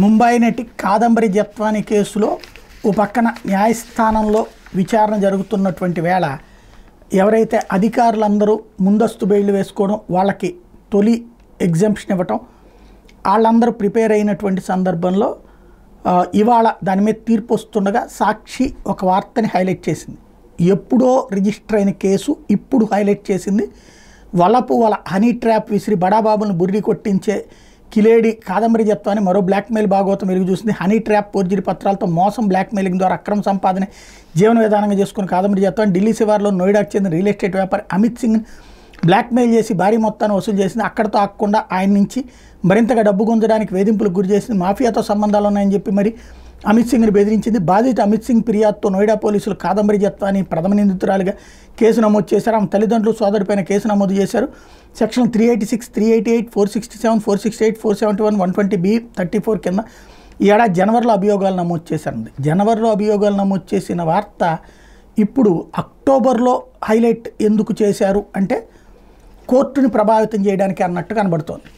ముంబై నటి కాదంబరి జత్వాని కేసులో ఓ పక్కన న్యాయస్థానంలో విచారణ జరుగుతున్నటువంటి వేళ ఎవరైతే అధికారులందరూ ముందస్తు బెయిల్ వేసుకోవడం వాళ్ళకి తొలి ఎగ్జంప్షన్ ఇవ్వటం వాళ్ళందరూ ప్రిపేర్ అయినటువంటి సందర్భంలో ఇవాళ దాని మీద తీర్పు వస్తుండగా సాక్షి ఒక వార్తని హైలైట్ చేసింది. ఎప్పుడో రిజిస్టర్ అయిన కేసు ఇప్పుడు హైలైట్ చేసింది. వలపు వల హనీ ట్రాప్ విసిరి బడాబాబులను బుర్రి కొట్టించే కిలేడి కాదంబరి జత్వాని మరో బ్లాక్మెయిల్ భాగవతం వెలుగు చూసింది. హనీ ట్రాప్ ఫోర్జరీ పత్రాలతో మోసం బ్లాక్మెయిలింగ్ ద్వారా అక్రమ సంపాదన జీవన విధానంగా చేసుకున్న కాదంబరి జత్వాని ఢిల్లీ శివార్లో నోయిడాకు చెందిన రియల్ ఎస్టేట్ వ్యాపారి అమిత్ సింగ్ బ్లాక్మెయిల్ చేసి భారీ మొత్తాన్ని వసూలు చేసింది. అక్కడతో ఆగకుండా ఆయన నుంచి మరింతగా డబ్బు గుంజడానికి వేధింపులకు గురి చేసింది. మాఫియాతో సంబంధాలు ఉన్నాయని చెప్పి మరి అమిత్ సింగ్ని బెదిరించింది. బాధిత అమిత్ సింగ్ ఫిర్యాదుతో నోయిడా పోలీసులు కాదంబరి జత్వాని ప్రథమ నిందితురాలిగా కేసు నమోదు చేశారు. ఆమె తల్లిదండ్రులు సోదరుడిపైన కేసు నమోదు చేశారు. సెక్షన్ 386, 388, 467, 468, 471, 120B, 34 కింద ఈ ఏడాది జనవరిలో అభియోగాలు నమోదు చేశారండి. జనవరిలో అభియోగాలు నమోదు చేసిన వార్త ఇప్పుడు అక్టోబర్లో హైలైట్ ఎందుకు చేశారు అంటే కోర్టుని ప్రభావితం చేయడానికి అన్నట్టు కనబడుతోంది.